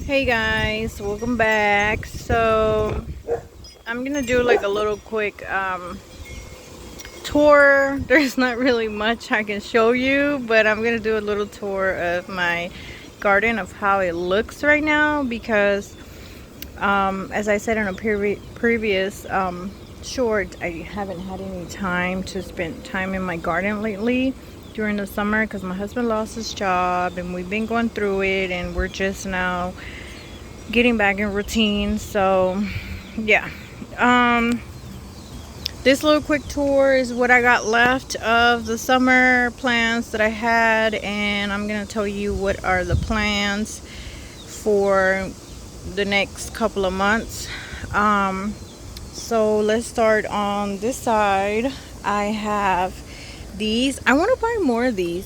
Hey guys, welcome back. So I'm gonna do like a little quick tour. There's not really much I can show you, but I'm gonna do a little tour of my garden of how it looks right now because as I said in a previous short, I haven't had any time to spend time in my garden lately during the summer because my husband lost his job and we've been going through it, and we're just now getting back in routine. So yeah, this little quick tour is what I got left of the summer plans that I had, and I'm gonna tell you what are the plans for the next couple of months. So let's start on this side. I have these. I want to buy more of these.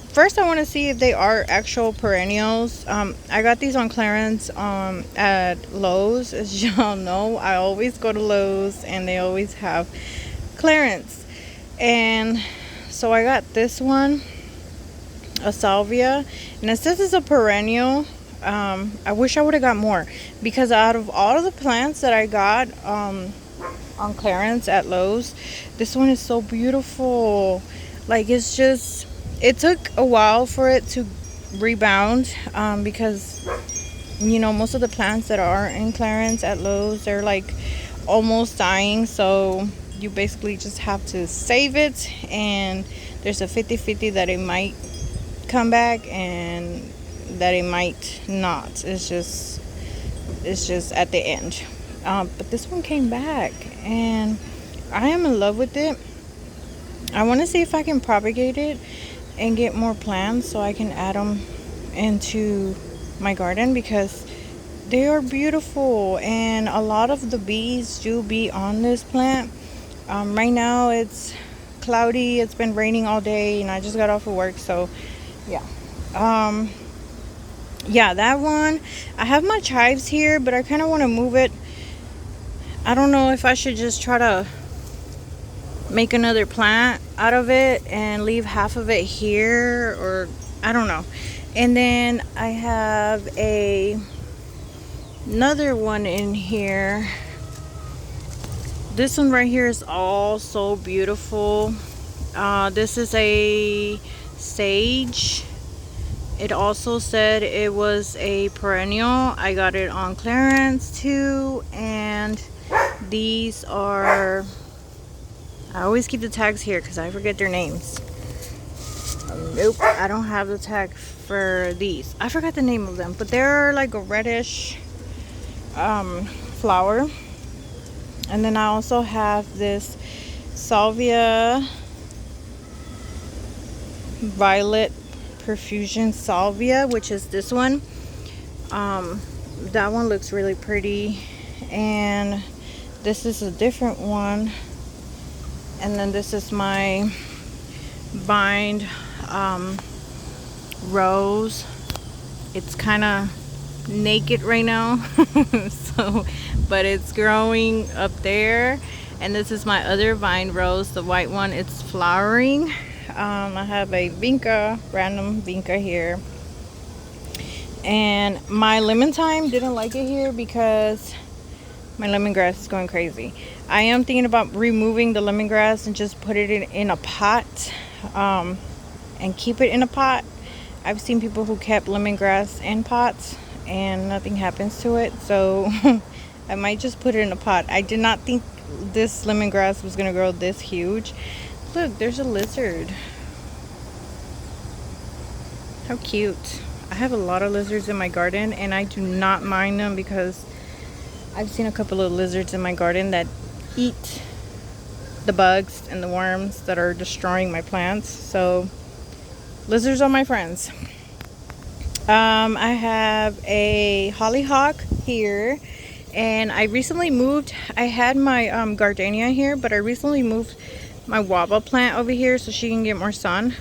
First I want to see if they are actual perennials. I got these on clearance at Lowe's. As y'all know, I always go to Lowe's and they always have clearance. And so I got this one, a salvia, and it says it's a perennial. I wish I would have got more because out of all of the plants that I got on clearance at Lowe's, this one is so beautiful. Like, it's just, it took a while for it to rebound because most of the plants that are in clearance at Lowe's, they're like almost dying, so you basically just have to save it, and there's a 50-50 that it might come back and that it might not. It's just at the end. But this one came back and I am in love with it. I want to see if I can propagate it and get more plants so I can add them into my garden because they are beautiful, and a lot of the bees do be on this plant. Right now it's cloudy, it's been raining all day, and I just got off of work, so yeah. Yeah, that one. I have my chives here, but I kind of want to move it. I don't know if I should just try to make another plant out of it and leave half of it here, or I don't know. And then I have another one in here. This one right here is all so beautiful. This is a sage. It also said it was a perennial. I got it on clearance too. And these are, I always keep the tags here because I forget their names. Nope, I don't have the tag for these. I forgot the name of them, but they're like a reddish flower. And then I also have this salvia violet perfusion salvia, which is this one. That one looks really pretty, and this is a different one. And then this is my vine rose. It's kind of naked right now so, but it's growing up there. And this is my other vine rose, the white one. It's flowering. I have a vinca, random vinca here. And my lemon thyme didn't like it here because my lemongrass is going crazy. I am thinking about removing the lemongrass and just put it in a pot and keep it in a pot. I've seen people who kept lemongrass in pots and nothing happens to it, so I might just put it in a pot. I did not think this lemongrass was gonna grow this huge. Look, there's a lizard. How cute. I have a lot of lizards in my garden, and I do not mind them because I've seen a couple of lizards in my garden that eat the bugs and the worms that are destroying my plants. So lizards are my friends. I have a hollyhock here, and I recently moved. I had my gardenia here, but I recently moved my guava plant over here so she can get more sun.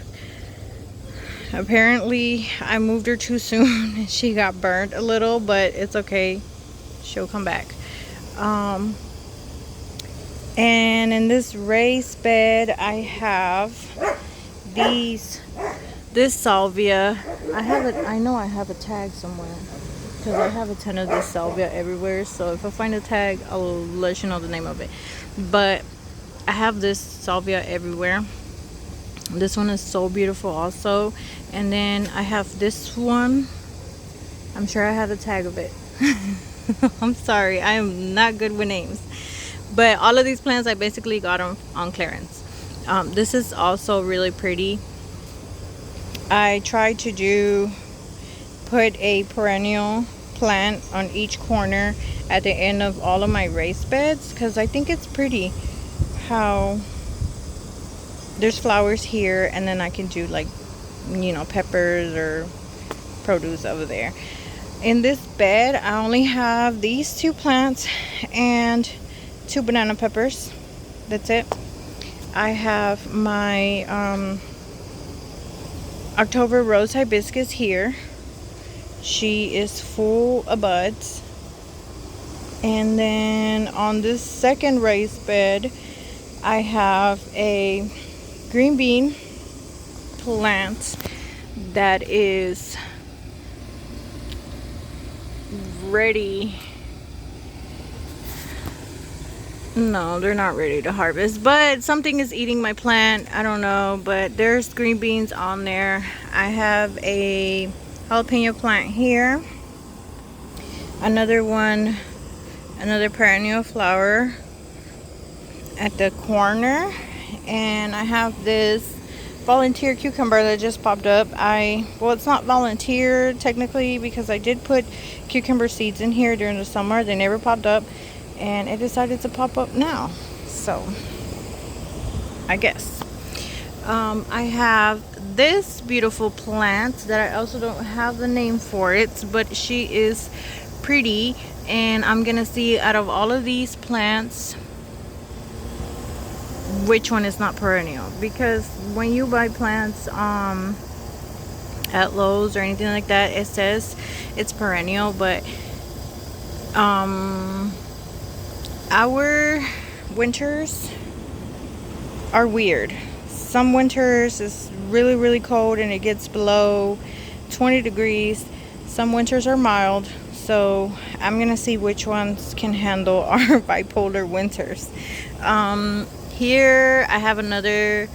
Apparently I moved her too soon and she got burnt a little, but it's okay, she'll come back. And in this raised bed I have this salvia. I know I have a tag somewhere. because I have a ton of this salvia everywhere. So if I find a tag, I'll let you know the name of it. But I have this salvia everywhere. This one is so beautiful also. And then I have this one. I'm sure I have a tag of it. I'm sorry, I am not good with names. But all of these plants I basically got them on clearance. This is also really pretty. I tried to put a perennial plant on each corner at the end of all of my raised beds, because I think it's pretty how there's flowers here, and then I can do like, you know, peppers or produce over there. In this bed I only have these 2 plants and 2 banana peppers. That's it. I have my October rose hibiscus here. She is full of buds. And then on this second raised bed I have a green bean plant that is ready. No, they're not ready to harvest, but something is eating my plant. I don't know, but there's green beans on there. I have a jalapeno plant here, another one, another perennial flower at the corner, and I have this volunteer cucumber that just popped up. Well, it's not volunteer technically, because I did put cucumber seeds in here during the summer. They never popped up, and it decided to pop up now, so I guess. I have this beautiful plant that I also don't have the name for it, but she is pretty, and I'm gonna see out of all of these plants which one is not perennial, because when you buy plants at Lowe's or anything like that, it says it's perennial, but our winters are weird. Some winters is really cold and it gets below 20 degrees. Some winters are mild, so I'm gonna see which ones can handle our bipolar winters. Here I have another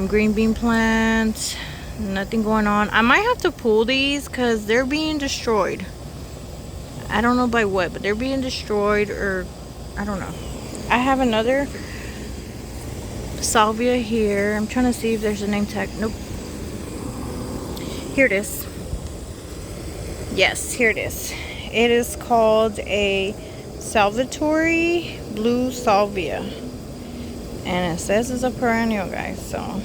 green bean plant. Nothing going on. I might have to pull these because they're being destroyed. I don't know by what, but they're being destroyed, or I don't know. I have another salvia here. I'm trying to see if there's a name tag. Nope. Here it is. Yes, here it is. It is called a Salvatore Blue Salvia, and it says it's a perennial, guys. So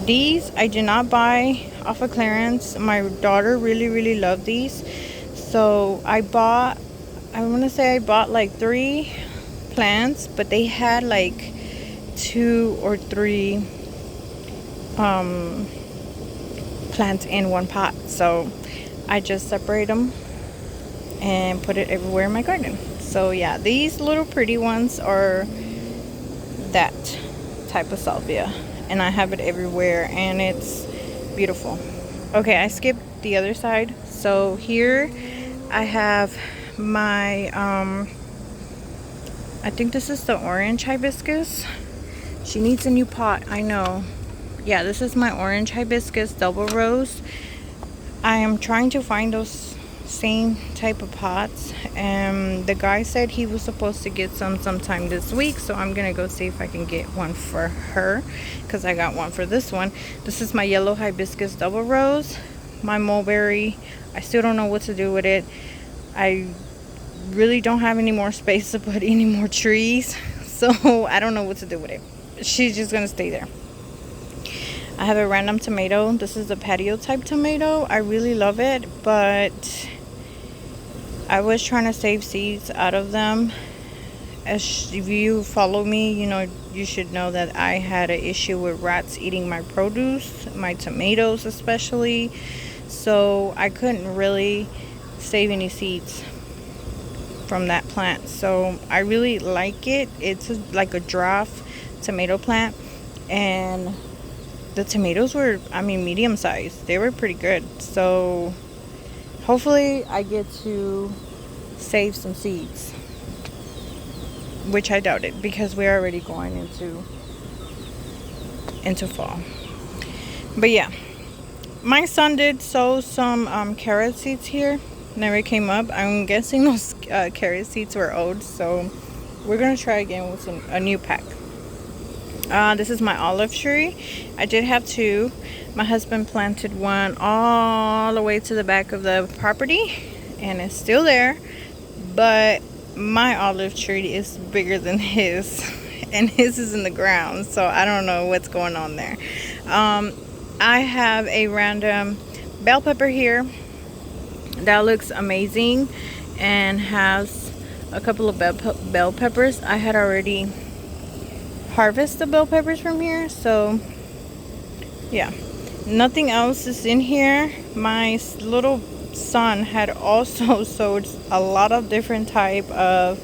these I did not buy off of clearance. My daughter really loved these, so I want to say I bought like 3 plants, but they had like 2 or 3 plants in one pot, so I just separate them and put it everywhere in my garden. So yeah, these little pretty ones are that type of salvia, and I have it everywhere, and it's beautiful. Okay, I skipped the other side. So here I have my I think this is the orange hibiscus. She needs a new pot, I know. Yeah, this is my orange hibiscus double rose. I am trying to find those same type of pots, and the guy said he was supposed to get some sometime this week, so I'm gonna go see if I can get one for her, because I got one for this one. This is my yellow hibiscus double rose. My mulberry, I still don't know what to do with it. I really don't have any more space to put any more trees, so I don't know what to do with it. She's just gonna stay there. I have a random tomato. This is a patio type tomato. I really love it, but I was trying to save seeds out of them. If you follow me, you know, you should know that I had an issue with rats eating my produce, my tomatoes especially, so I couldn't really save any seeds from that plant. So I really like it. It's like a draft tomato plant, and the tomatoes were, I mean, medium sized. They were pretty good. So hopefully I get to save some seeds, which I doubt it because we're already going into fall. But yeah, my son did sow some carrot seeds here. Never came up. I'm guessing those carrot seeds were old, so we're gonna try again with a new pack. This is my olive tree. I did have two. My husband planted one all the way to the back of the property, and it's still there. But my olive tree is bigger than his, and his is in the ground, so I don't know what's going on there. I have a random bell pepper here that looks amazing and has a couple of bell peppers. I had already harvested the bell peppers from here, so yeah, nothing else is in here. My little son had also sowed a lot of different type of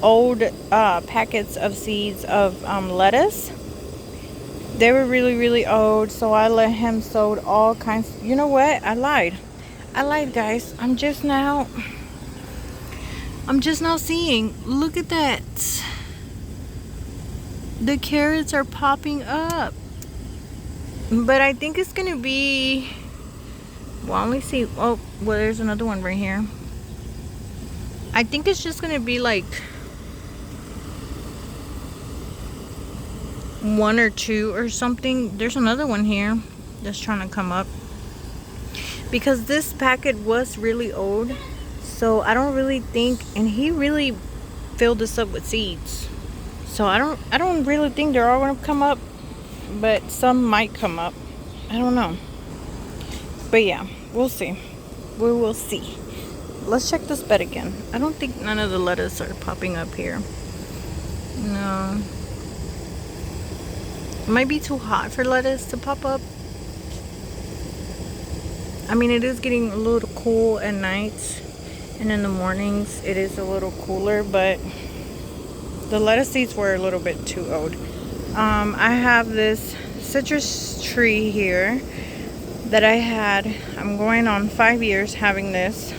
old packets of seeds of lettuce. They were really old, so I let him sow all kinds. You know what? I lied, guys. I'm just now seeing. Look at that. The carrots are popping up. But I think it's gonna be, well, let me see. Oh, well, there's another one right here. I think it's just gonna be like one or two or something. There's another one here that's trying to come up because this packet was really old, so I don't really think, and he really filled this up with seeds, so I don't really think they're all gonna come up, but some might come up. I don't know, but yeah, we'll see. We will see. Let's check this bed again. I don't think none of the lettuce are popping up here. No. It might be too hot for lettuce to pop up. I mean, it is getting a little cool at night, and in the mornings it is a little cooler, but the lettuce seeds were a little bit too old. I have this citrus tree here that I had. I'm going on 5 years having this.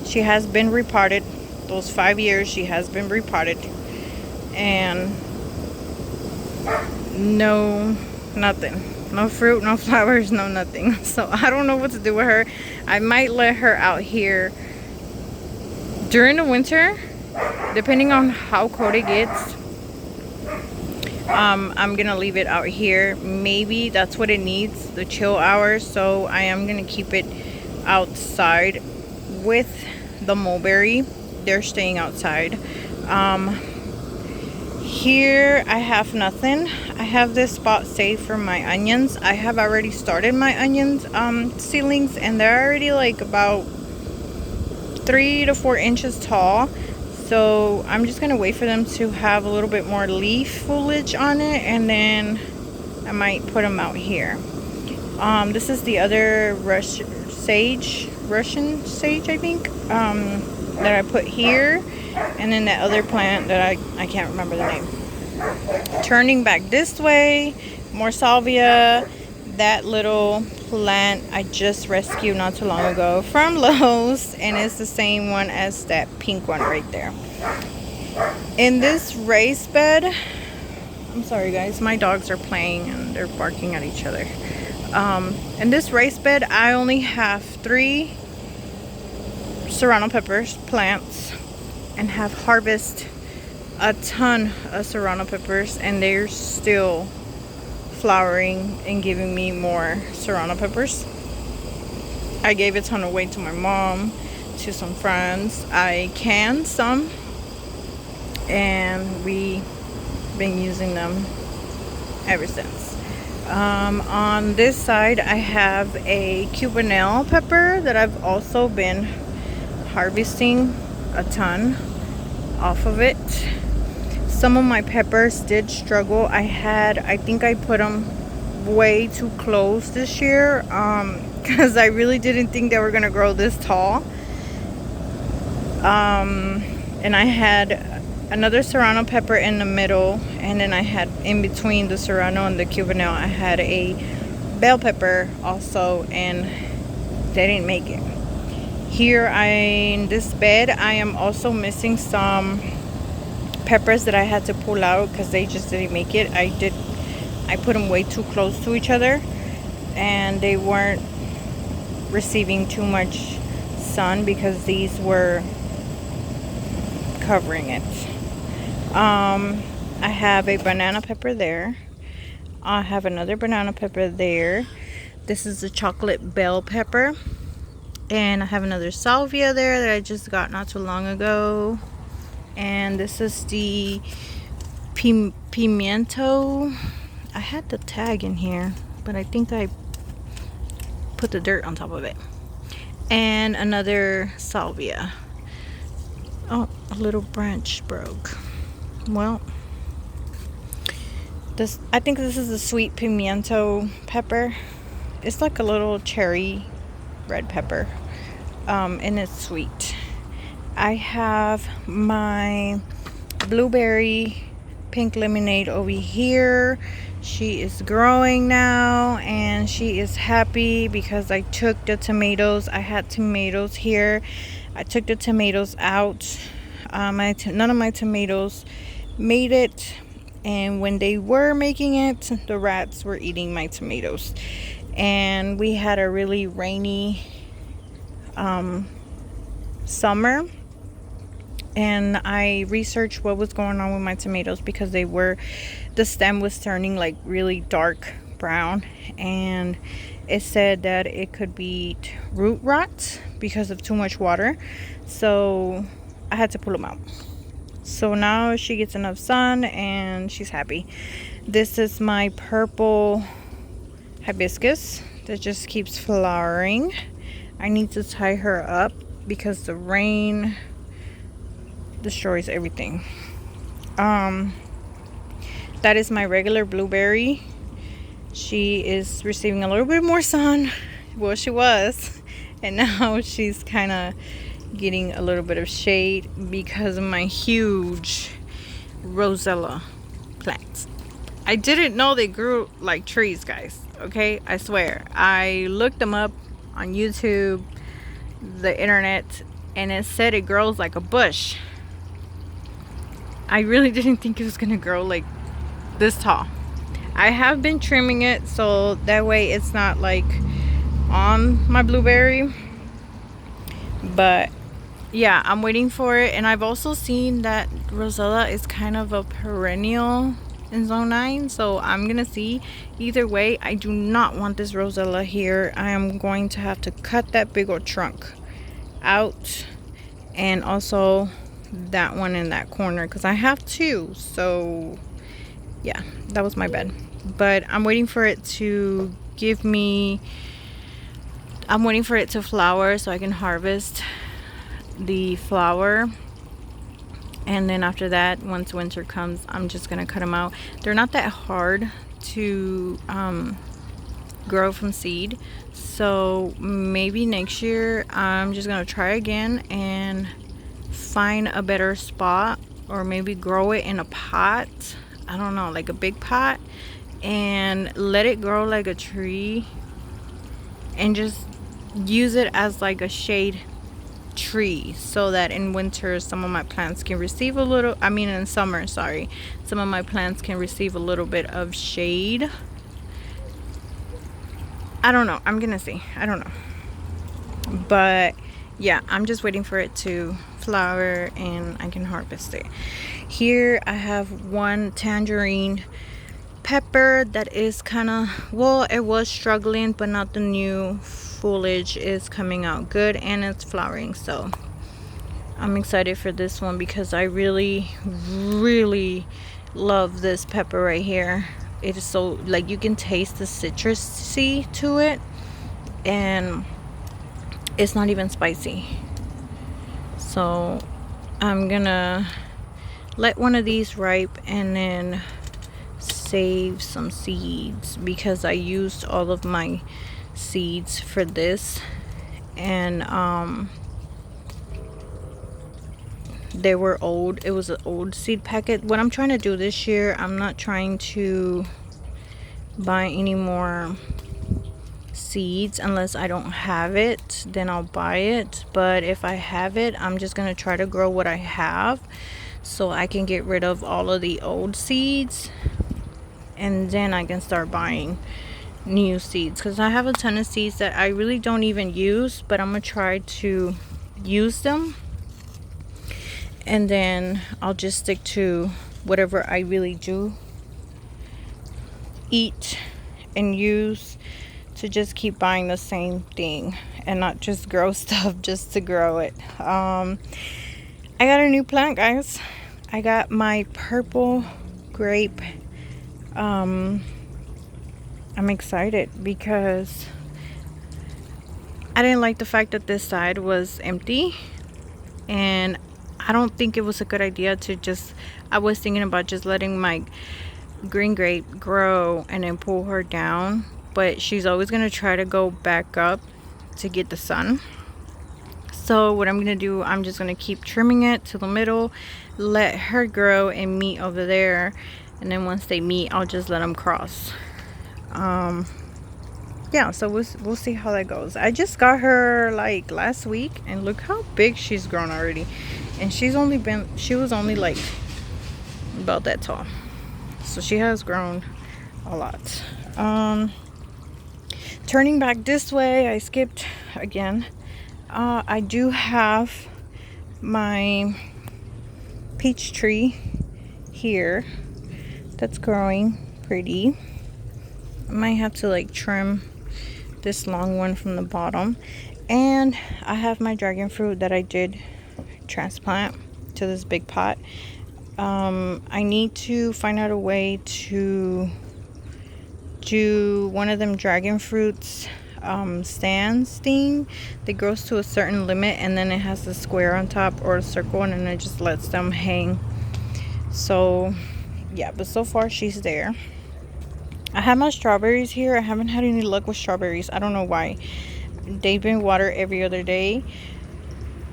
She has been repotted. Those 5 years she has been repotted, and no, nothing. No fruit, no flowers, no nothing. So I don't know what to do with her. I might let her out here during the winter, depending on how cold it gets. I'm gonna leave it out here. Maybe that's what it needs, the chill hours. So I am gonna keep it outside with the mulberry. They're staying outside. Here I have nothing. I have this spot saved for my onions. I have already started my onions seedlings, and they're already like about 3 to 4 inches tall. So I'm just gonna wait for them to have a little bit more leaf foliage on it, and then I might put them out here. This is the other Russian sage, I think, that I put here. And then that other plant that I can't remember the name. Turning back this way, more salvia. That little plant I just rescued not too long ago from Lowe's, and it's the same one as that pink one right there. In this raised bed, I'm sorry guys, my dogs are playing and they're barking at each other. In this raised bed, I only have 3 serrano peppers plants, and have harvested a ton of serrano peppers, and they're still flowering and giving me more serrano peppers. I gave a ton away to my mom, to some friends. I canned some, and we've been using them ever since. On this side I have a Cubanelle pepper that I've also been harvesting a ton off of it. Some of my peppers did struggle. I think I put them way too close this year, because I really didn't think they were gonna grow this tall. And I had another serrano pepper in the middle, and then I had in between the serrano and the cubanelle, I had a bell pepper also, and they didn't make it. Here in this bed, I am also missing some peppers that I had to pull out because they just didn't make it. I put them way too close to each other, and they weren't receiving too much sun because these were covering it. I have a banana pepper there. I have another banana pepper there. This is the chocolate bell pepper. And I have another salvia there that I just got not too long ago. And this is the pimiento. I had the tag in here, but I think I put the dirt on top of it. And another salvia. Oh, a little branch broke. Well, I think this is a sweet pimiento pepper. It's like a little cherry red pepper, and it's sweet. I have my blueberry pink lemonade over here. She is growing now, and she is happy because I took the tomatoes. I had tomatoes here. I took the tomatoes out. None of my tomatoes made it, and when they were making it, the rats were eating my tomatoes. And we had a really rainy summer, and I researched what was going on with my tomatoes because the stem was turning like really dark brown, and it said that it could be root rot because of too much water. So I had to pull them out. So now she gets enough sun and she's happy. This is my purple hibiscus that just keeps flowering. I need to tie her up because the rain destroys everything. That is my regular blueberry. She is receiving a little bit more sun. Well, she was, and now she's kind of getting a little bit of shade because of my huge rosella plants. I didn't know they grew like trees, guys. Okay, I swear. I looked them up on YouTube, the internet, and it said it grows like a bush. I really didn't think it was gonna grow like this tall. I have been trimming it so that way it's not like on my blueberry, but yeah, I'm waiting for it. And I've also seen that rosella is kind of a perennial in zone 9, so I'm gonna see. Either way, I do not want this rosella here. I am going to have to cut that big old trunk out, and also that one in that corner because I have two. So yeah, that was my bed. But I'm waiting for it to I'm waiting for it to flower so I can harvest the flower. And then after that, once winter comes, I'm just gonna cut them out. They're not that hard to grow from seed, so maybe next year I'm just gonna try again and find a better spot, or maybe grow it in a pot. I don't know, like a big pot, and let it grow like a tree and just use it as like a shade tree, so that in winter some of my plants can receive a little, in summer, sorry, some of my plants can receive a little bit of shade. I don't know, I'm gonna see, I don't know, but yeah, I'm just waiting for it to flower and I can harvest it. Here I have one tangerine pepper that is kind of, well, it was struggling, but not the new foliage is coming out good and it's flowering. So I'm excited for this one because I really love this pepper right here. It is so, like, you can taste the citrusy to it, and it's not even spicy. So I'm gonna let one of these ripe and then save some seeds because I used all of my seeds for this. And they were old. It was an old seed packet. What I'm trying to do this year, I'm not trying to buy any more seeds unless I don't have it. Then I'll buy it. But if I have it, I'm just gonna try to grow what I have so I can get rid of all of the old seeds, and then I can start buying new seeds, because I have a ton of seeds that I really don't even use, but I'm gonna try to use them, and then I'll just stick to whatever I really do eat and use, to just keep buying the same thing and not just grow stuff just to grow it. I got a new plant, guys. I got my purple grape. I'm excited because I didn't like the fact that this side was empty, and I don't think it was a good idea to just, I was thinking about just letting my green grape grow and then pull her down, but she's always going to try to go back up to get the sun. So what I'm going to do, I'm just going to keep trimming it to the middle, let her grow and meet over there, and then once they meet, I'll just let them cross. Yeah, so we'll see how that goes. I just got her like last week, and look how big she's grown already. And she was only like about that tall. So she has grown a lot. Turning back this way, I skipped again. I do have my peach tree here that's growing pretty. I might have to like trim this long one from the bottom. And I have my dragon fruit that I did transplant to this big pot. I need to find out a way to do one of them dragon fruits stands thing that grows to a certain limit, and then it has a square on top or a circle, and then it just lets them hang. So yeah, but so far she's there. I have my strawberries here. I haven't had any luck with strawberries. I don't know why. They've been watered every other day.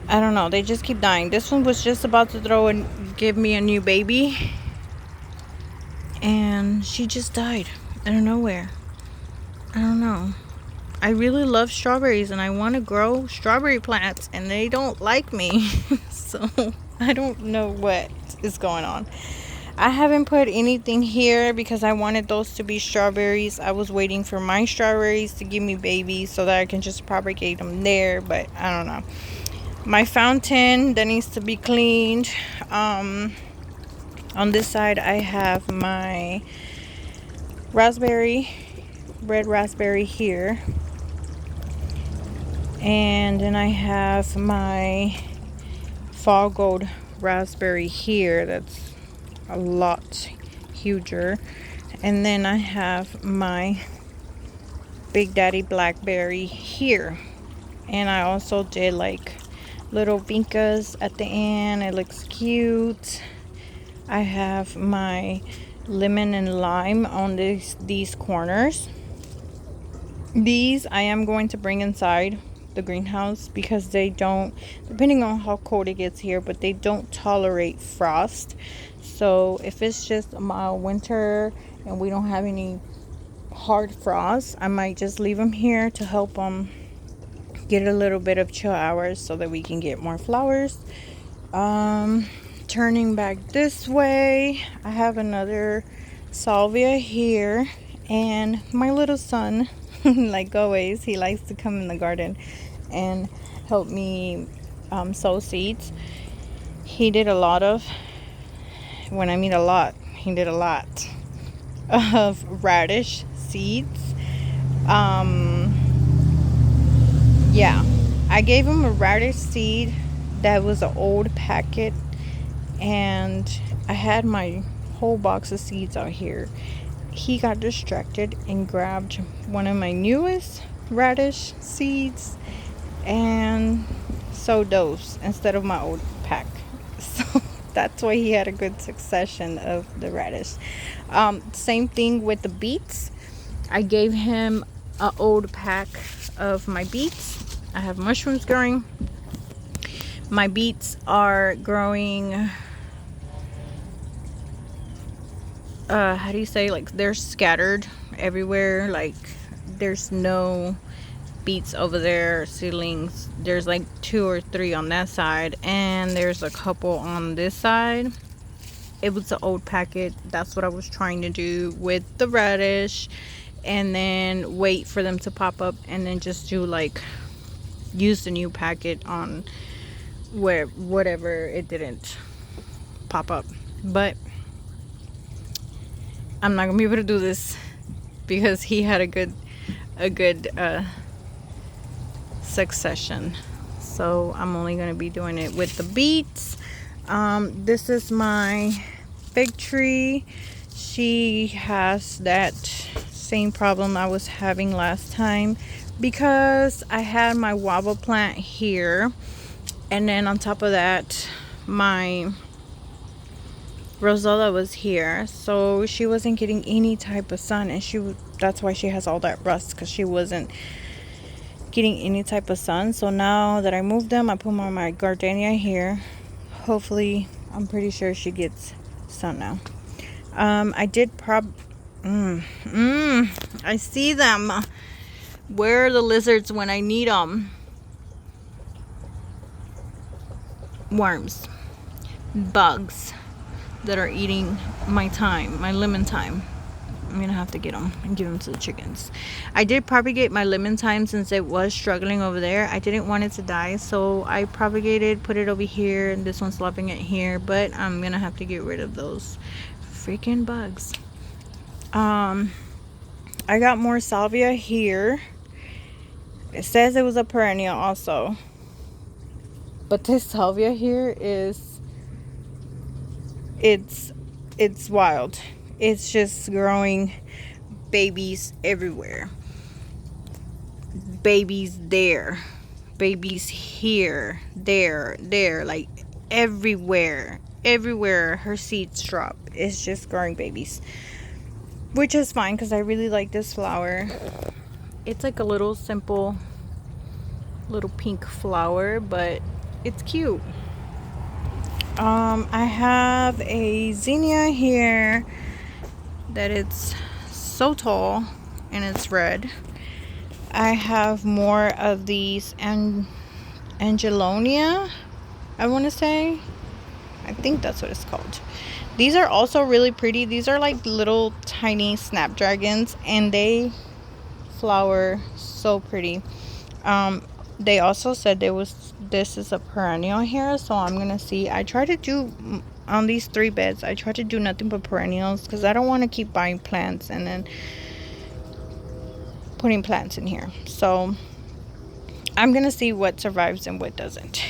I don't know, they just keep dying. This one was just about to throw and give me a new baby, and she just died out of nowhere. I don't know. I really love strawberries and I want to grow strawberry plants, and they don't like me. So I don't know what is going on. I haven't put anything here because I wanted those to be strawberries. I was waiting for my strawberries to give me babies so that I can just propagate them there, but I don't know. My fountain that needs to be cleaned. On this side I have my red raspberry here, and then I have my fall gold raspberry here that's a lot huger, and then I have my Big Daddy blackberry here, and I also did like little vincas at the end. It looks cute. I have my lemon and lime on these corners. These I am going to bring inside the greenhouse because they don't, depending on how cold it gets here, but they don't tolerate frost. So if it's just a mild winter and we don't have any hard frost, I might just leave them here to help them get a little bit of chill hours so that we can get more flowers. Turning back this way, I have another salvia here, and my little son, like always, he likes to come in the garden and help me sow seeds. He did a lot of, when I mean a lot, he did a lot of radish seeds. Yeah, I gave him a radish seed that was an old packet, and I had my whole box of seeds out here. He got distracted and grabbed one of my newest radish seeds and sowed those instead of my old pack. So that's why he had a good succession of the radish. Same thing with the beets. I gave him an old pack of my beets. I have mushrooms growing. My beets are growing, how do you say, like they're scattered everywhere. Like there's no beets over there, seedlings. There's like 2 or 3 on that side, and there's a couple on this side. It was the old packet. That's what I was trying to do with the radish, and then wait for them to pop up, and then just do like use the new packet on where whatever it didn't pop up. But I'm not gonna be able to do this because he had a good succession. So I'm only gonna be doing it with the beets. This is my fig tree. She has that same problem I was having last time because I had my guava plant here, and then on top of that my Rosella was here, so she wasn't getting any type of sun, and that's why she has all that rust, because she wasn't getting any type of sun. So now that I moved them, I put my gardenia here. Hopefully, I'm pretty sure she gets sun now. I did I see them. Where are the lizards when I need them? Worms, bugs that are eating my thyme, my lemon thyme. I'm gonna have to get them and give them to the chickens. I did propagate my lemon thyme since it was struggling over there. I didn't want it to die, so I propagated, put it over here, and this one's loving it here. But I'm gonna have to get rid of those freaking bugs. I got more salvia here. It says it was a perennial also, but this salvia here is it's wild. It's just growing babies everywhere. Babies there, babies here, there, like everywhere her seeds drop. It's just growing babies, which is fine because I really like this flower. It's like a little simple little pink flower, but it's cute. I have a zinnia here that it's so tall and it's red. I have more of these Angelonia, I want to say. I think that's what it's called. These are also really pretty. These are like little tiny snapdragons, and they flower so pretty. They also said this is a perennial here, so I'm gonna see. I try to do on these 3 beds, I try to do nothing but perennials because I don't want to keep buying plants and then putting plants in here. So I'm gonna see what survives and what doesn't.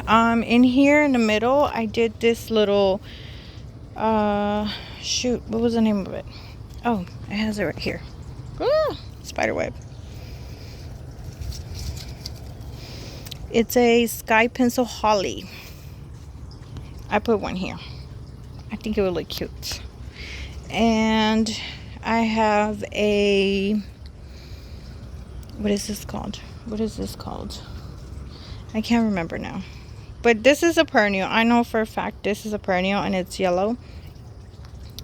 In here in the middle, I did this little shoot, what was the name of it? Oh, it has it right here. Spider web. It's a sky pencil holly. I put one here. I think it would look cute. And I have a, what is this called? I can't remember now. But this is a perennial. I know for a fact this is a perennial, and it's yellow.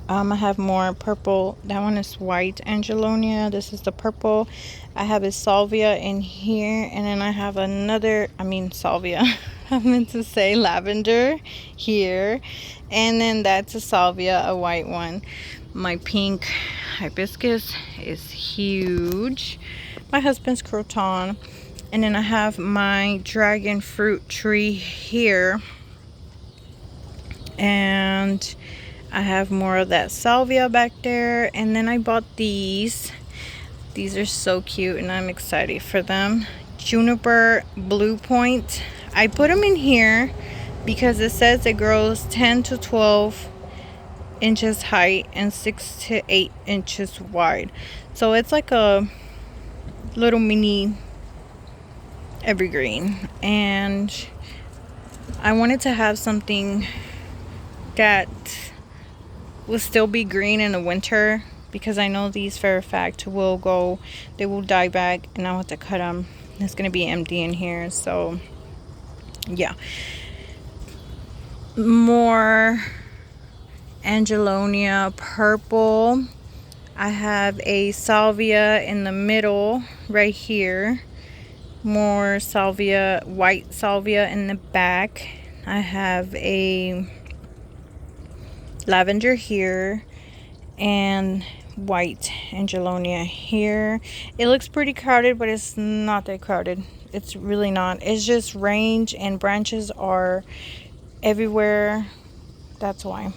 I have more purple. That one is white Angelonia. This is the purple. I have a salvia in here, and then I have another, salvia. I meant to say lavender here, and then that's a salvia, a white one. My pink hibiscus is huge. My husband's croton, and then I have my dragon fruit tree here, and I have more of that salvia back there. And then I bought these. These are so cute, and I'm excited for them. Juniper Blue Point. I put them in here because it says it grows 10 to 12 inches height and 6 to 8 inches wide. So it's like a little mini evergreen. And I wanted to have something that will still be green in the winter, because I know these for a fact they will die back, and I'll have to cut them. It's going to be empty in here, so yeah. more Angelonia purple. I have a salvia in the middle right here. More salvia, white salvia in the back. I have a lavender here and white Angelonia here. It looks pretty crowded, but it's not that crowded. It's really not. It's just range and branches are everywhere. That's why.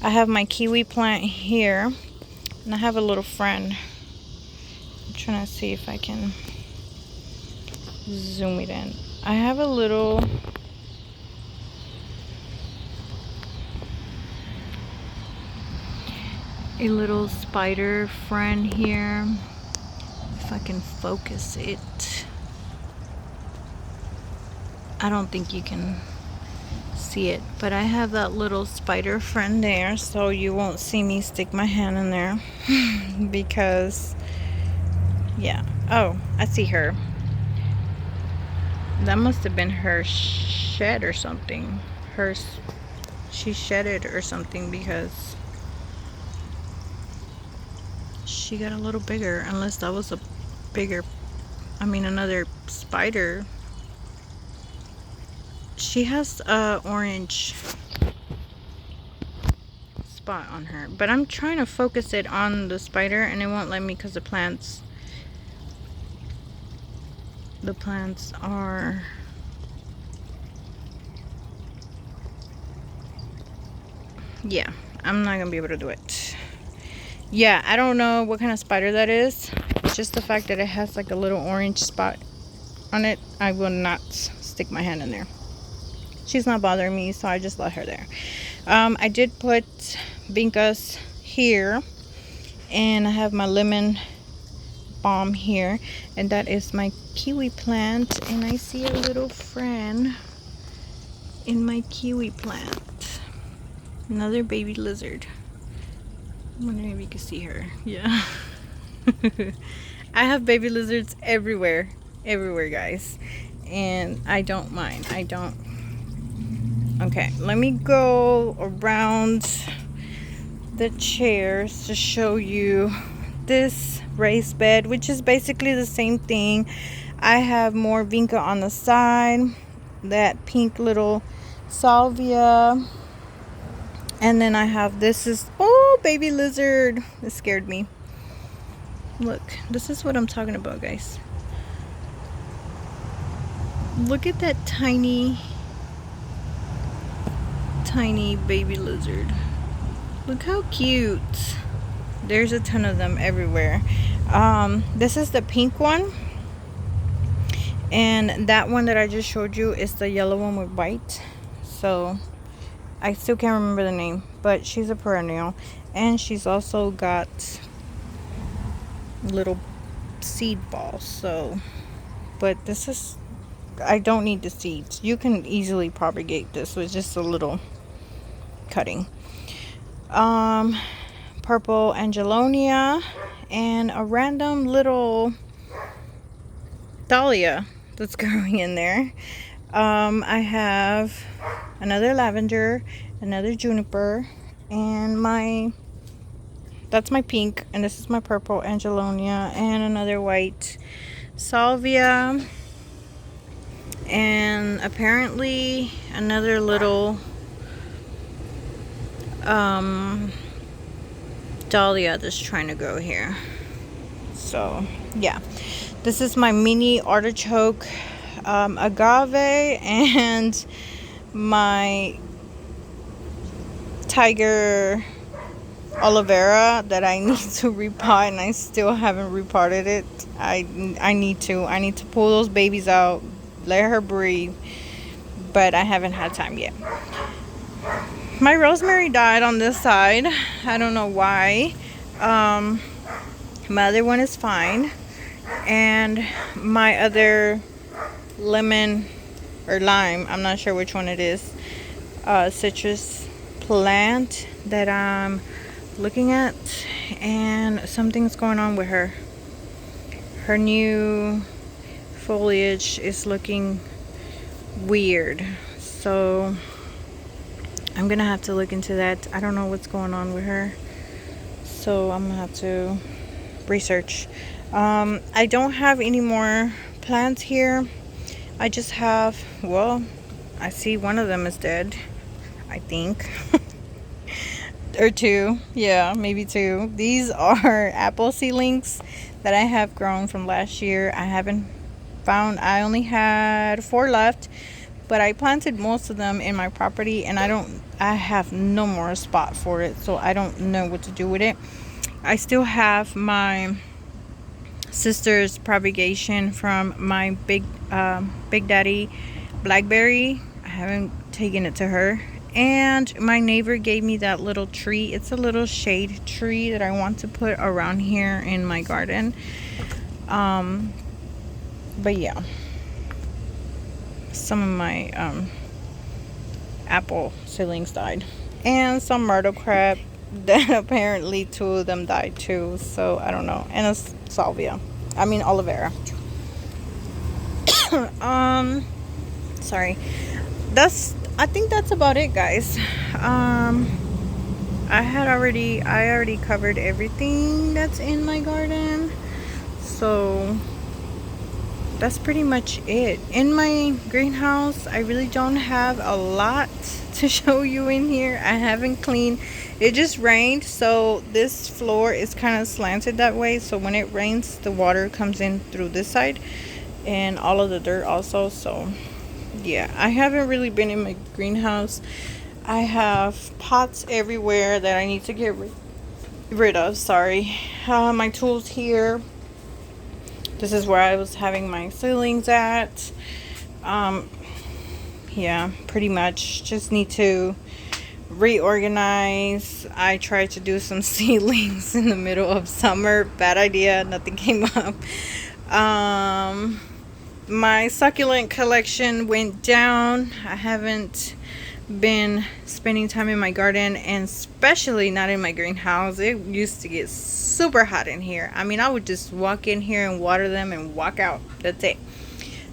I have my kiwi plant here, and I have a little friend. I'm trying to see if I can zoom it in. I have a little spider friend here. If I can focus it. I don't think you can see it, but I have that little spider friend there, so you won't see me stick my hand in there because yeah. Oh, I see her. That must have been her shed or something. She shedded or something because she got a little bigger, unless that was a bigger, another spider. She has a orange spot on her, but I'm trying to focus it on the spider and it won't let me because the plants are yeah, I'm not gonna be able to do it. Yeah, I don't know what kind of spider that is. It's just the fact that it has like a little orange spot on it. I will not stick my hand in there. She's not bothering me, so I just let her there. I did put vincas here, and I have my lemon balm here, and that is my kiwi plant, and I see a little friend in my kiwi plant. Another baby lizard. I'm wondering if you can see her. Yeah. I have baby lizards everywhere, guys, and I don't mind. I don't. Okay, let me go around the chairs to show you this raised bed, which is basically the same thing. I have more vinca on the side, that pink little salvia, and then I have oh, baby lizard. It scared me. Look, this is what I'm talking about, guys. Look at that tiny baby lizard. Look how cute. There's a ton of them everywhere. This is the pink one, and that one that I just showed you is the yellow one with white. So I still can't remember the name, but she's a perennial, and she's also got little seed balls. So, but this is, I don't need the seeds. You can easily propagate this with just a little cutting. Purple Angelonia, and a random little dahlia that's growing in there. I have another lavender, another juniper, and that's my pink, and this is my purple Angelonia, and another white salvia, and apparently another little dahlia that's trying to grow here. So yeah, this is my mini artichoke agave, and my tiger aloe vera that I need to repot, and I still haven't repotted it. I need to pull those babies out, let her breathe, but I haven't had time yet. My rosemary died on this side. I don't know why. My other one is fine, and my other lemon or lime, I'm not sure which one it is, citrus plant that I'm looking at, and something's going on with her. Her new foliage is looking weird, so I'm gonna have to look into that. I don't know what's going on with her, so I'm gonna have to research. I don't have any more plants here. I just have, well, I see one of them is dead, I think. Or two, yeah, maybe two. These are apple seedlings that I have grown from last year. I haven't found, I only had 4 left, but I planted most of them in my property, and I have no more spot for it, so I don't know what to do with it. I still have my sister's propagation from my big daddy blackberry. I haven't taken it to her. And my neighbor gave me that little tree. It's a little shade tree that I want to put around here in my garden. But yeah, some of my apple seedlings died, and some myrtle crab that apparently 2 of them died too, so I don't know. And a salvia, I mean aloe vera. Sorry, I think that's about it, guys. I already covered everything that's in my garden, so that's pretty much it. In my greenhouse, I really don't have a lot to show you in here. I haven't cleaned. It just rained, so this floor is kind of slanted that way, so when it rains, the water comes in through this side and all of the dirt also. So yeah, I haven't really been in my greenhouse. I have pots everywhere that I need to get rid of. Sorry. My tools here. This is where I was having my ceilings at. Yeah, pretty much just need to reorganize. I tried to do some seedlings in the middle of summer. Bad idea. Nothing came up. My succulent collection went down. I haven't been spending time in my garden, and especially not in my greenhouse. It used to get super hot in here. I mean, I would just walk in here and water them and walk out. That's it.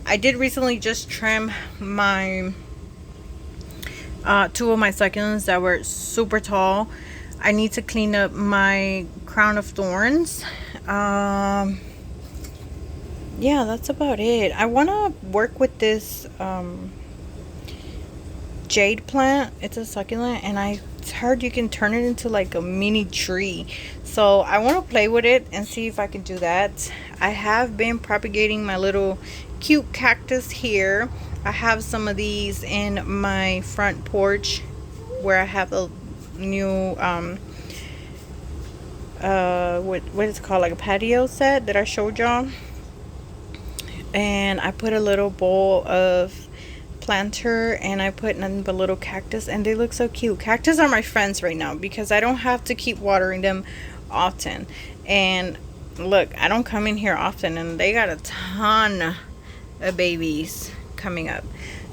I did recently just trim my 2 of my succulents that were super tall. I need to clean up my crown of thorns. Yeah, that's about it. I want to work with this jade plant. It's a succulent, and I heard you can turn it into like a mini tree, so I want to play with it and see if I can do that. I have been propagating my little cute cactus here. I have some of these in my front porch where I have a new what is it called, like a patio set that I showed y'all, and I put a little bowl of planter and I put nothing but little cactus, and they look so cute. Cactus are my friends right now because I don't have to keep watering them often. And look, I don't come in here often, and they got a ton of babies coming up.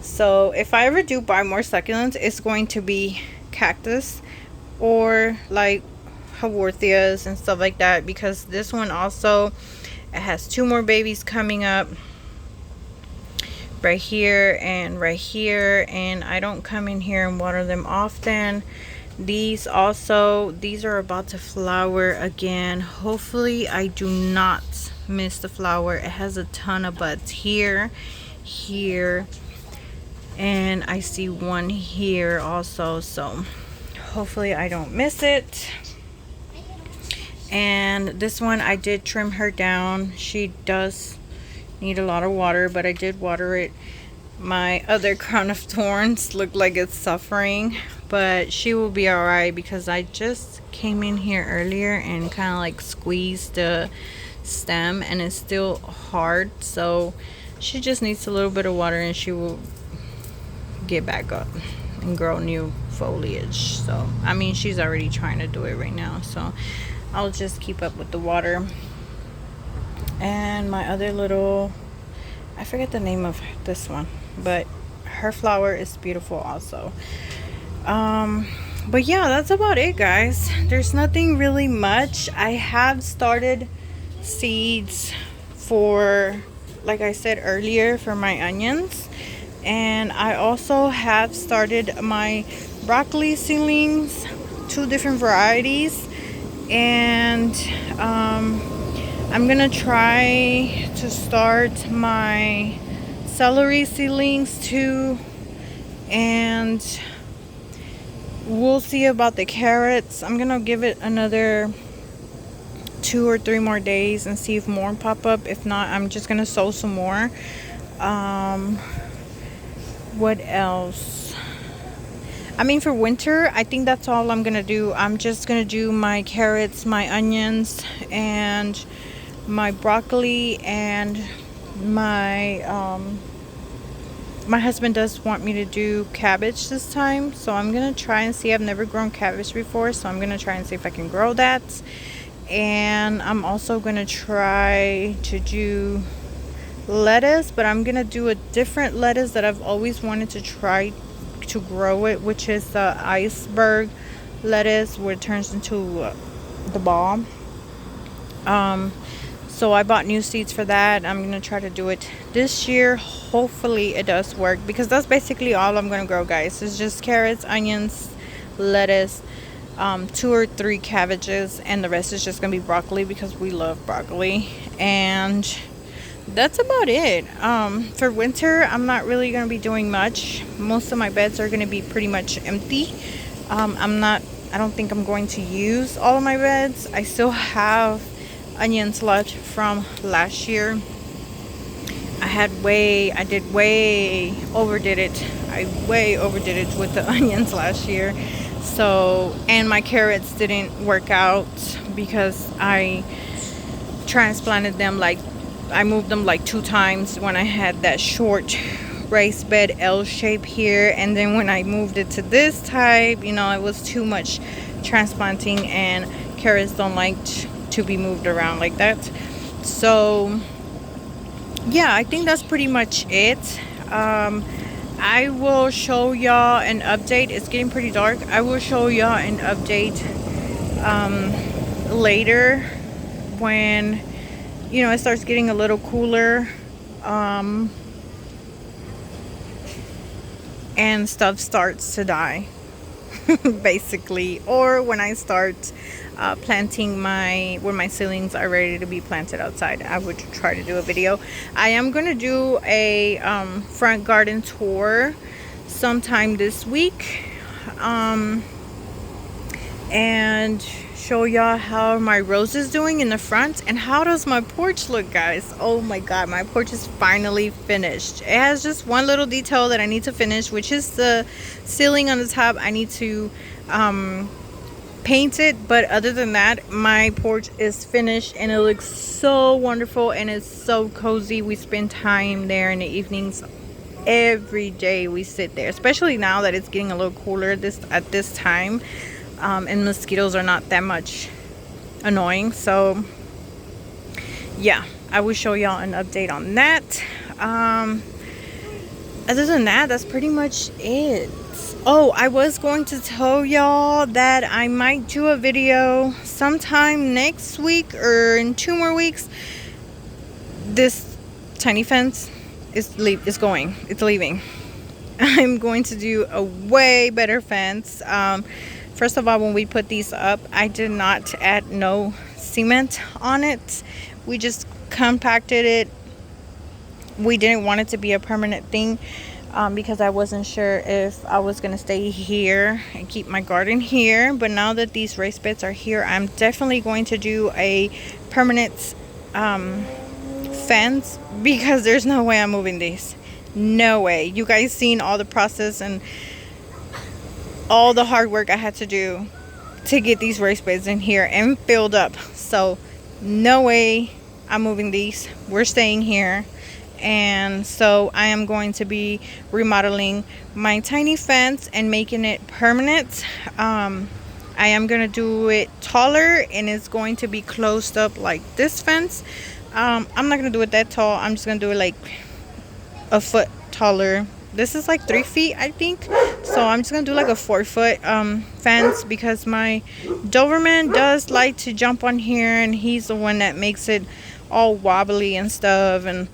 So if I ever do buy more succulents, it's going to be cactus or like haworthias and stuff like that, because this one also, it has 2 more babies coming up right here and right here, and I don't come in here and water them often. These are about to flower again. Hopefully I do not miss the flower. It has a ton of buds here, and I see one here also, so hopefully I don't miss it. And this one, I did trim her down. She does need a lot of water, but I did water it. My other crown of thorns look like it's suffering, but she will be all right because I just came in here earlier and kind of like squeezed the stem, and it's still hard, so she just needs a little bit of water and she will get back up and grow new foliage. So I mean, she's already trying to do it right now, so I'll just keep up with the water. And my other little, I forget the name of this one, but her flower is beautiful also. But yeah, that's about it, guys. There's nothing really much. I have started seeds for, like I said earlier, for my onions, and I also have started my broccoli seedlings, 2 different varieties, and I'm gonna try to start my celery seedlings too, and we'll see about the carrots. I'm gonna give it another 2 or 3 more days and see if more pop up. If not, I'm just gonna sow some more. What else? I mean, for winter, I think that's all I'm gonna do. I'm just gonna do my carrots, my onions, and my broccoli, and my husband does want me to do cabbage this time, so I'm gonna try and see. I've never grown cabbage before, so I'm gonna try and see if I can grow that. And I'm also gonna try to do lettuce, but I'm gonna do a different lettuce that I've always wanted to try to grow it, which is the iceberg lettuce, where it turns into the ball. So I bought new seeds for that. I'm gonna try to do it this year. Hopefully it does work, because that's basically all I'm gonna grow, guys. It's just carrots, onions, lettuce, 2 or 3 cabbages, and the rest is just gonna be broccoli, because we love broccoli. And that's about it. For winter, I'm not really gonna be doing much. Most of my beds are gonna be pretty much empty. I don't think I'm going to use all of my beds. I still have onions left from last year. I overdid it with the onions last year. So, and my carrots didn't work out because I transplanted them, like I moved them like 2 times when I had that short raised bed L shape here, and then when I moved it to this type, it was too much transplanting, and carrots don't like to be moved around like that. So yeah, I think that's pretty much it. I will show y'all an update. It's getting pretty dark. I will show y'all an update later when it starts getting a little cooler, and stuff starts to die basically, or when I start planting when my ceilings are ready to be planted outside. I would try to do a video. I am going to do a front garden tour sometime this week, and show y'all how my rose is doing in the front, and how does my porch look, guys. Oh my god, my porch is finally finished. It has just one little detail that I need to finish, which is the ceiling on the top. I need to paint it, but other than that, my porch is finished, and it looks so wonderful, and it's so cozy. We spend time there in the evenings. Every day we sit there, especially now that it's getting a little cooler at this time. And mosquitoes are not that much annoying. So yeah, I will show y'all an update on that. Other than that, that's pretty much it. Oh, I was going to tell y'all that I might do a video sometime next week or in 2 more weeks. This tiny fence is leaving. I'm going to do a way better fence. First of all, when we put these up, I did not add no cement on it. We just compacted it. We didn't want it to be a permanent thing, because I wasn't sure if I was going to stay here and keep my garden here. But now that these raised beds are here, I'm definitely going to do a permanent fence, because there's no way I'm moving these. No way. You guys seen all the process and all the hard work I had to do to get these raised beds in here and filled up. So no way I'm moving these. We're staying here. And so I am going to be remodeling my tiny fence and making it permanent. I am going to do it taller, and it's going to be closed up like this fence. I'm not going to do it that tall. I'm just going to do it like a foot taller. This is like 3 feet, I think. So I'm just gonna do like a 4-foot fence, because my Doberman does like to jump on here, and he's the one that makes it all wobbly and stuff. And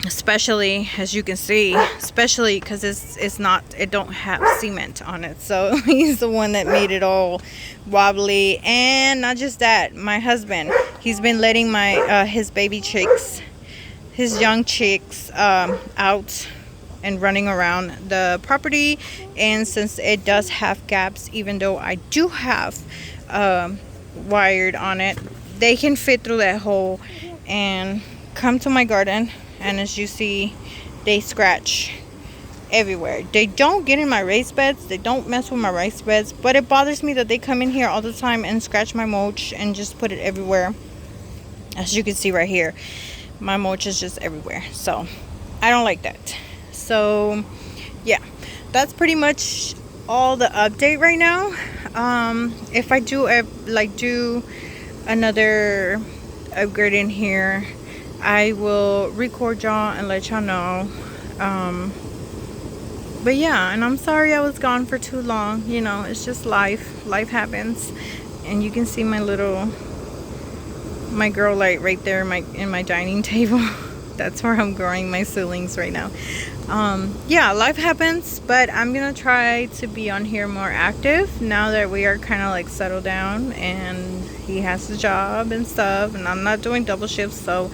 especially as you can see, especially because it's not, it don't have cement on it. So he's the one that made it all wobbly. And not just that, my husband, he's been letting my his baby chicks, his young chicks, out and running around the property. And since it does have gaps, even though I do have wired on it, they can fit through that hole and come to my garden. And as you see, they scratch everywhere. They don't get in my raised beds, they don't mess with my raised beds, but it bothers me that they come in here all the time and scratch my mulch and just put it everywhere. As you can see right here, my mulch is just everywhere, so I don't like that. So yeah, that's pretty much all the update right now. If I do do another upgrade in here, I will record y'all and let y'all know. But yeah, and I'm sorry I was gone for too long. You know, it's just life happens. And you can see my grow light right there in my dining table. That's where I'm growing my ceilings right now. Yeah, life happens, but I'm gonna try to be on here more active now that we are kind of like settled down and he has a job and stuff, and I'm not doing double shifts. So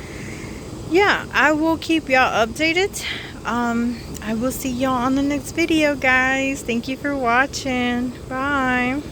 yeah, I will keep y'all updated. I will see y'all on the next video, guys. Thank you for watching. Bye.